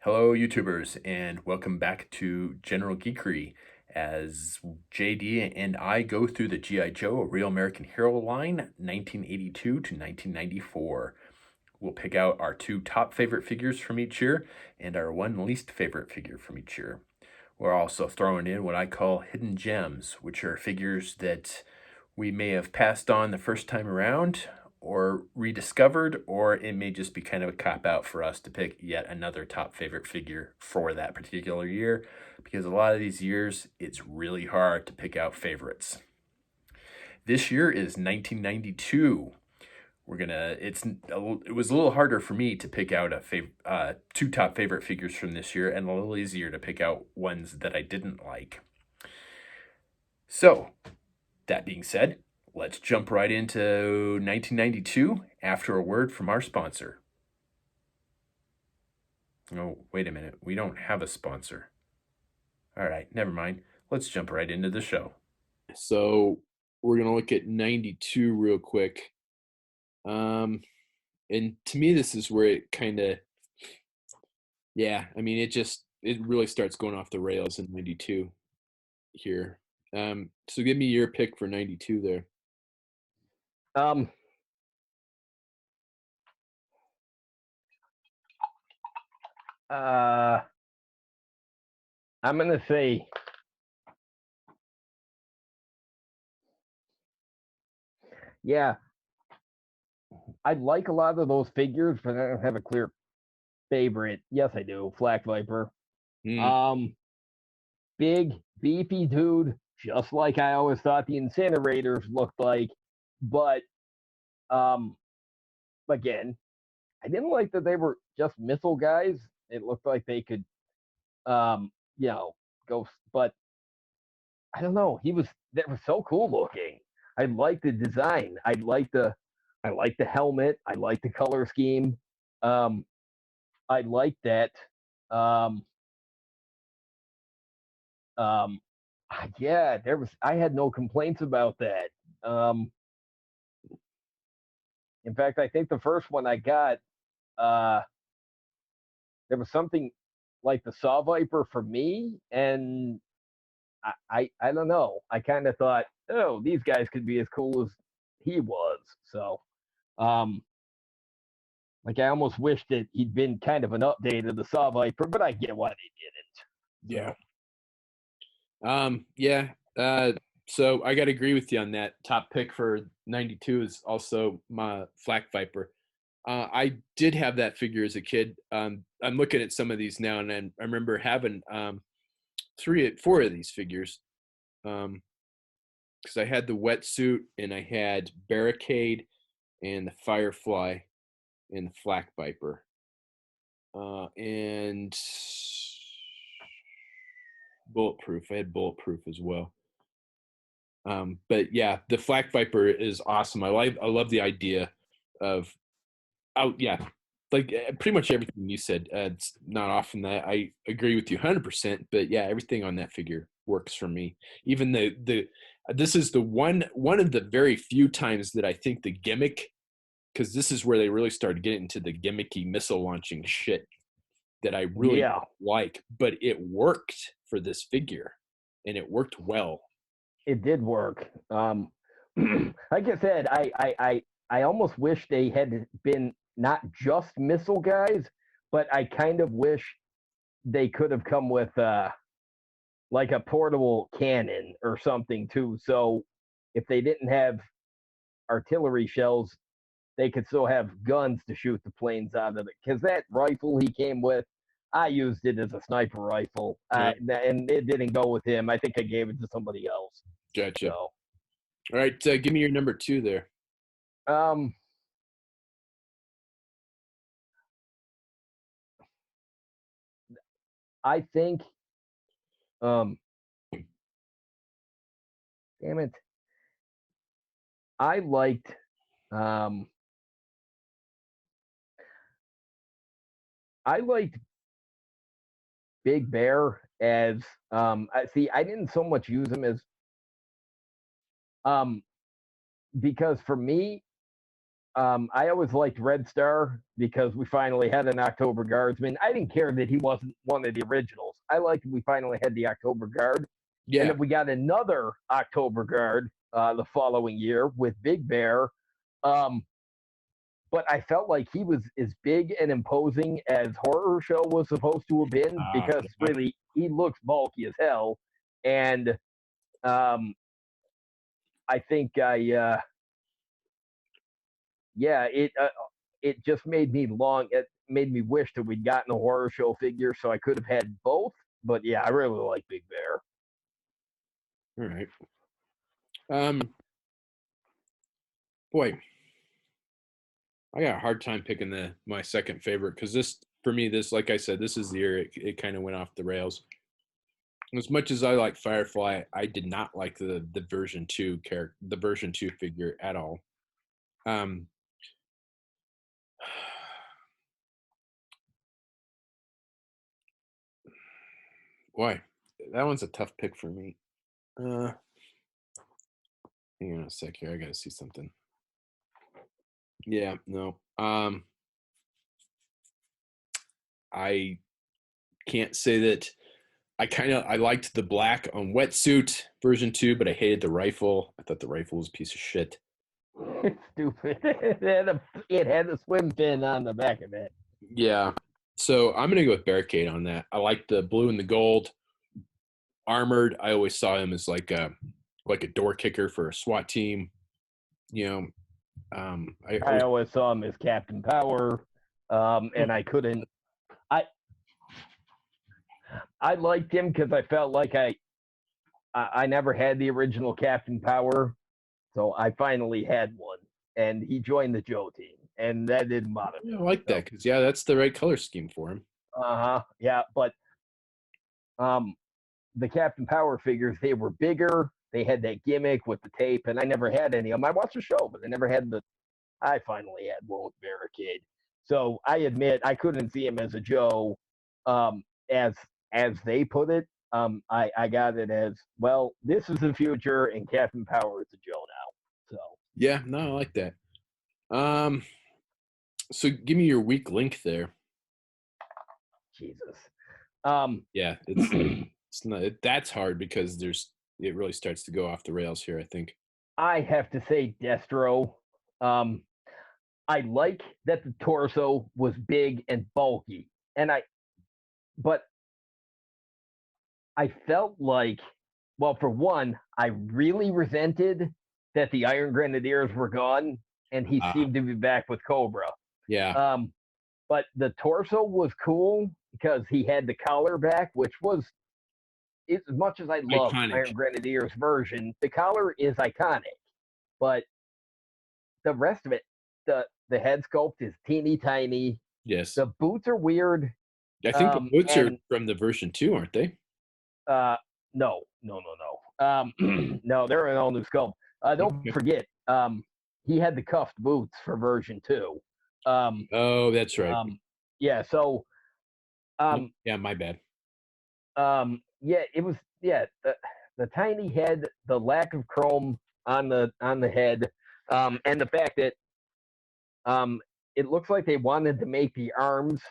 Hello, YouTubers, and welcome back to General Geekery as JD and I go through the G.I. Joe, a Real American Hero line, 1982 to 1994. We'll pick out our two top favorite figures from each year and our one least favorite figure from each year. We're also throwing in what I call hidden gems, which are figures that we may have passed on the first time around or rediscovered, or it may just be kind of a cop out for us to pick yet another top favorite figure for that particular year, because a lot of these years it's really hard to pick out favorites. This year is 1992. It was a little harder for me to pick out two top favorite figures from this year, and a little easier to pick out ones that I didn't like. So, that being said, let's jump right into 1992 after a word from our sponsor. Oh, wait a minute. We don't have a sponsor. All right, never mind. Let's jump right into the show. So we're gonna look at 92 real quick. And to me, this is where it kind of, it really starts going off the rails in 92 here. So give me your pick for 92 there. Um, uh, I'm gonna say yeah. I like a lot of those figures, but I don't have a clear favorite. Yes, I do. Flak Viper. Mm. Big, beefy dude, just like I always thought the incinerators looked like. But again, I didn't like that they were just missile guys. It looked like they could um, go, but I don't know. That was so cool looking. I like the design. I like the helmet. I like the color scheme. Um, I like that. Um, um, yeah, I had no complaints about that. Um, in fact, I think the first one I got, uh, there was something like the Saw Viper for me, and I don't know. I kind of thought, oh, these guys could be as cool as he was. So, um, like I almost wish that he'd been kind of an update of the Saw Viper, but I get why they didn't. Yeah. Yeah. So I got to agree with you on that. Top pick for 92 is also my Flak Viper. I did have that figure as a kid. I'm looking at some of these now, and I remember having four of these figures. Because I had the wetsuit and I had Barricade and the Firefly and the Flak Viper. And Bulletproof. I had Bulletproof as well. But yeah, the Flak Viper is awesome. I love the idea of yeah, like pretty much everything you said. It's not often that I agree with you 100%, but yeah, everything on that figure works for me. Even the this is the one of the very few times that I think the gimmick, because this is where they really started getting into the gimmicky missile launching shit that I really Yeah, like, but it worked for this figure, and it worked well. it did work. Like I said, I almost wish they had been not just missile guys, but I kind of wish they could have come with like a portable cannon or something too. So if they didn't have artillery shells, they could still have guns to shoot the planes out of it. Because that rifle he came with, I used it as a sniper rifle, Yeah, and it didn't go with him. I think I gave it to somebody else. gotcha. So, All right, give me your number two there. um, I think, um, damn it, I liked, um, I liked Big Bear as, I see. I didn't so much use him as, um, because for me, I always liked Red Star because we finally had an October Guardsman. I didn't care that he wasn't one of the originals. I liked we finally had the October Guard. And Yeah. then we got another October Guard the following year with Big Bear. Um, but I felt like he was as big and imposing as Horror Show was supposed to have been because Yeah. really he looks bulky as hell. And um, I think it just made me long. It made me wish that we'd gotten a Horror Show figure so I could have had both. But yeah, I really like Big Bear. All right. Boy, I got a hard time picking my second favorite because this, for me, this, like I said, this is the year it kind of went off the rails. As much as I like Firefly, I did not like the version 2 the version 2 figure at all. Um, boy, that one's a tough pick for me. Hang on a sec here. I gotta see something. Yeah, no. I can't say that I liked the black on wetsuit version 2, but I hated the rifle. I thought the rifle was a piece of shit. It's stupid. It had a swim fin on the back of it. Yeah. So I'm gonna go with Barricade on that. I like the blue and the gold. Armored, I always saw him as like a door kicker for a SWAT team. You know, I always saw him as Captain Power, and I couldn't. I liked him because I felt like I never had the original Captain Power, so I finally had one, and he joined the Joe team, and that didn't bother me. I like that because that's the right color scheme for him. Yeah, but the Captain Power figures, they were bigger. They had that gimmick with the tape, and I never had any of them. I watched the show, but I never had I finally had one with Barricade. So I admit I couldn't see him as a Joe, as they put it. I got it as, well, this is the future, and Captain Power is a Joe now. So yeah, no, I like that. So give me your weak link there. Jesus. Yeah, it's not that's hard because it really starts to go off the rails here, I think. I have to say Destro. I like that the torso was big and bulky, but I felt like, well, for one, I really resented that the Iron Grenadiers were gone, and he seemed to be back with Cobra. Yeah. But the torso was cool because he had the collar back, which was, as much as I love Iconic. Iron Grenadiers version, the collar is iconic. But the rest of it, the head sculpt is teeny tiny. Yes. The boots are weird. I think the boots are from the version 2, aren't they? No. No, they're an all new sculpt. Don't forget, he had the cuffed boots for version 2. Oh, that's right. Yeah, so yeah, my bad. Yeah, it was, yeah, the tiny head, the lack of chrome on the head, and the fact that it looks like they wanted to make the arms,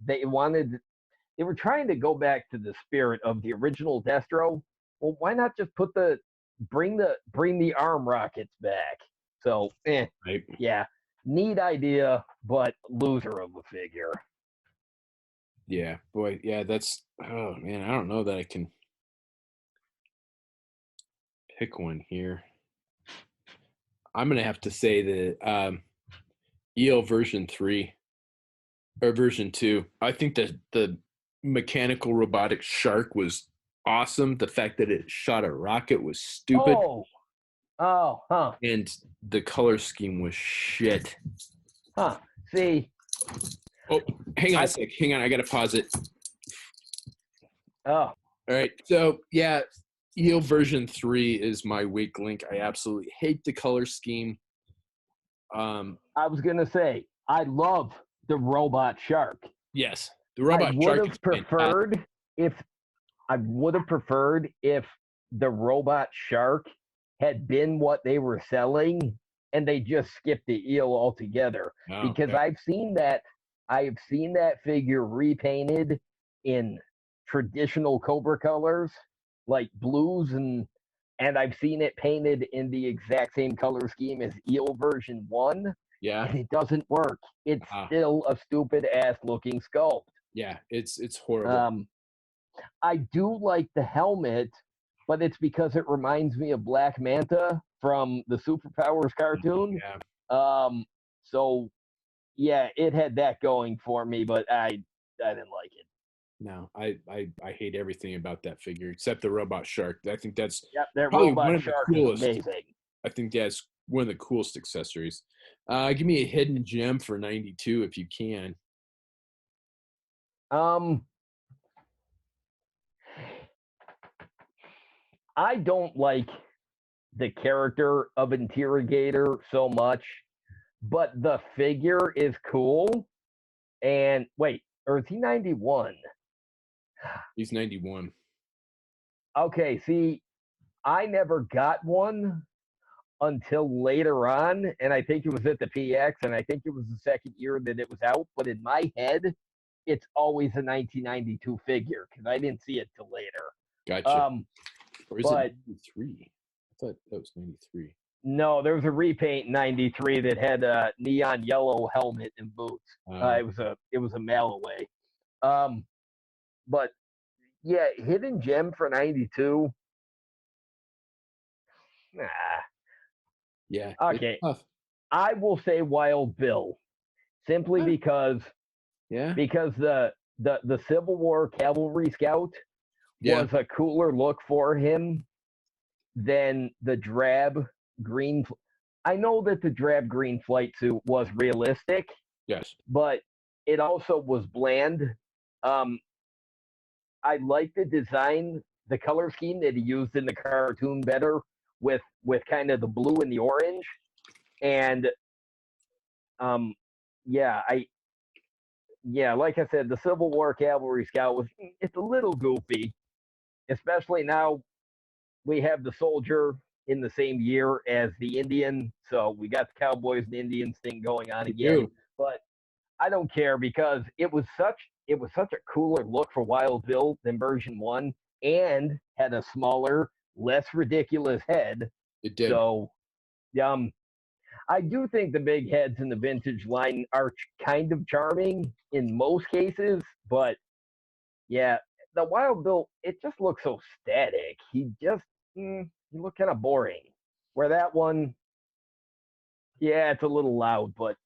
they were trying to go back to the spirit of the original Destro. Well, why not just bring the arm rockets back? So, right. Yeah, neat idea, but loser of a figure. Yeah, boy, yeah, that's, oh man, I don't know that I can pick one here. I'm gonna have to say that EO version 3 or version 2. I think that the mechanical robotic shark was awesome. The fact that it shot a rocket was stupid. Huh. And the color scheme was shit. Huh. See. Oh, hang on a sec. Hang on, I gotta pause it. Oh. All right. So yeah, EO version 3 is my weak link. I absolutely hate the color scheme. I was gonna say, I love the robot shark. Yes, the robot shark. I would have preferred if the robot shark had been what they were selling, and they just skipped the eel altogether. Oh, Because okay. I've seen that figure repainted in traditional Cobra colors, like blues, and I've seen it painted in the exact same color scheme as Eel version 1, Yeah. and it doesn't work. It's Ah, still a stupid ass looking sculpt. yeah. It's horrible. I do like the helmet, but it's because it reminds me of Black Manta from the Superpowers cartoon. Yeah. So yeah, it had that going for me, but I didn't like it. No, I hate everything about that figure except the robot shark. I think that's Yep, that probably one robot of the shark is coolest. amazing. I think that's one of the coolest accessories. Give me a hidden gem for 92 if you can. Um, I don't like the character of Interrogator so much, but the figure is cool. And wait, or is he 91? He's 91. Okay, see, I never got one until later on, and I think it was at the PX, and I think it was the second year that it was out. But in my head, it's always a 1992 figure because I didn't see it till later. Gotcha. Or is But it 93? I thought that was 93. no, there was a repaint in '93 that had a neon yellow helmet and boots. It was a mail away. But yeah, hidden gem for '92. Nah. Yeah. Okay. I will say Wild Bill simply because Yeah. the Civil War Cavalry Scout Yeah. was a cooler look for him than the drab green. I know that the drab green flight suit was realistic, Yes. but it also was bland. I like the design, the color scheme that he used in the cartoon better with kind of the blue and the orange, and yeah, like I said, the Civil War Cavalry Scout it's a little goofy, especially now we have the soldier in the same year as the Indian, so we got the Cowboys and Indians thing going on again. But I don't care because it was such a cooler look for Wild Bill than version 1, and had a smaller, less ridiculous head. It did. So I do think the big heads in the vintage line are kind of charming in most cases, but yeah, the Wild Bill, it just looks so static. He looked kind of boring. Where that one, yeah, it's a little loud, but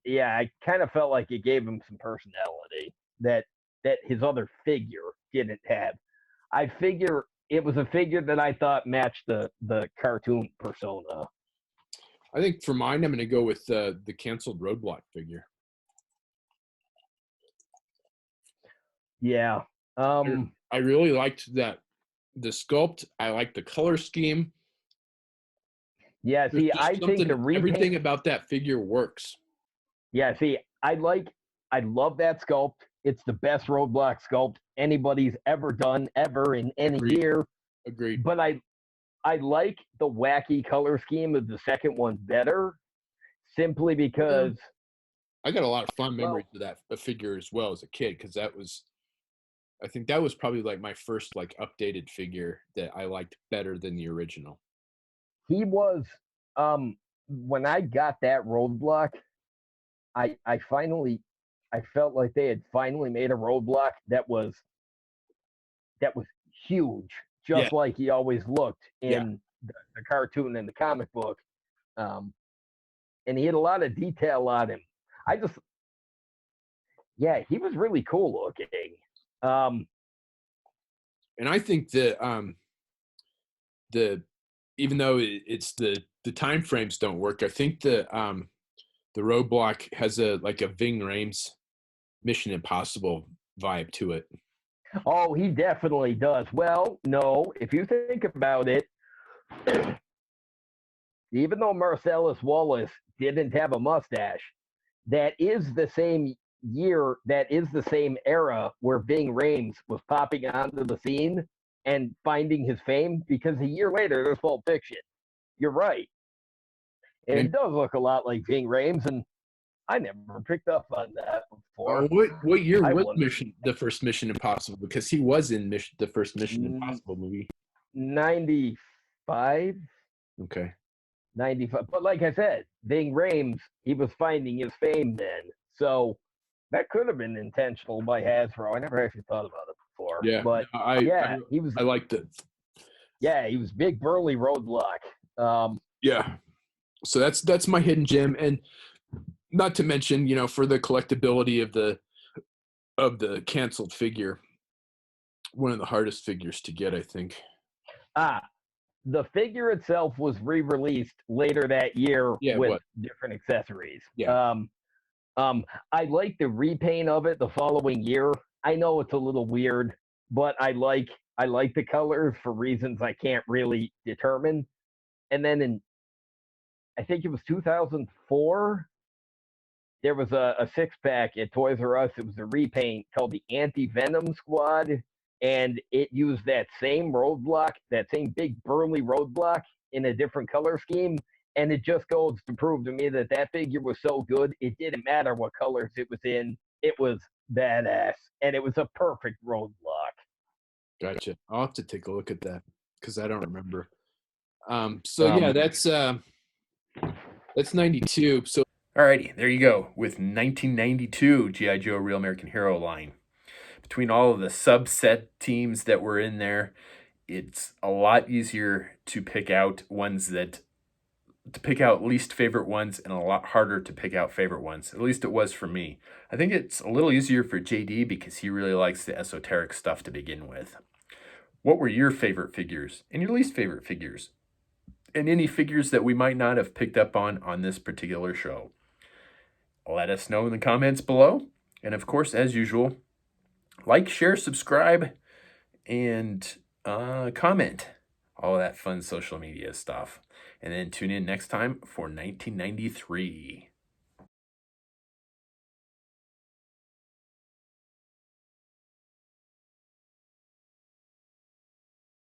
yeah, I kind of felt like it gave him some personality that his other figure didn't have. I figure it was a figure that I thought matched the cartoon persona. I think for mine, I'm going to go with the canceled Roadblock figure. Yeah. I really liked the sculpt. I liked the color scheme. Yeah, see, I think everything about that figure works. Yeah, see, I love that sculpt. It's the best Roadblock sculpt anybody's ever done ever in any year. Agreed. But I like the wacky color scheme of the second one better, simply because I got a lot of fun memories of that figure as well as a kid, because I think that was probably like my first like updated figure that I liked better than the original. He was when I got that Roadblock, I felt like they had finally made a Roadblock that was huge, just like he always looked in the cartoon and the comic book. And he had a lot of detail on him. He was really cool looking. And I think that even though it's the time frames don't work, I think the Roadblock has a Ving Rhames Mission Impossible vibe to it. Oh, he definitely does. Well, no, if you think about it, even though Marcellus Wallace didn't have a mustache, that is the same year, that is the same era where Ving Rhames was popping onto the scene and finding his fame, because a year later there's Pulp Fiction. You're right. And it does look a lot like Ving Rhames, and I never picked up on that before. What year I was wonder. the first Mission Impossible? Because he was in the first Mission Impossible movie. 95, Okay. 95. But like I said, Ving Rhames, he was finding his fame then. So that could have been intentional by Hasbro. I never actually thought about it before. Yeah. But he was. I liked it. Yeah, he was big burly Roadblock. Yeah. So that's my hidden gem, and not to mention, for the collectability of the canceled figure, one of the hardest figures to get, I think. The figure itself was re-released later that year with different accessories. Yeah. I like the repaint of it the following year. I know it's a little weird, but I like the colors for reasons I can't really determine. And then I think it was 2004, there was a 6-pack at Toys R Us. It was a repaint called the Anti-Venom Squad, and it used that same Roadblock, that same big burly Roadblock in a different color scheme. And it just goes to prove to me that figure was so good, it didn't matter what colors it was in. It was badass, and it was a perfect Roadblock. Gotcha. I'll have to take a look at that because I don't remember. That's 92. So Alrighty, there you go with 1992 G.I. Joe Real American Hero line. Between all of the subset teams that were in there, it's a lot easier to pick out least favorite ones, and a lot harder to pick out favorite ones. At least it was for me. I think it's a little easier for JD because he really likes the esoteric stuff to begin with. What were your favorite figures and your least favorite figures? And any figures that we might not have picked up on this particular show? Let us know in the comments below. And of course, as usual, like, share, subscribe, and comment. All of that fun social media stuff. And then tune in next time for 1993.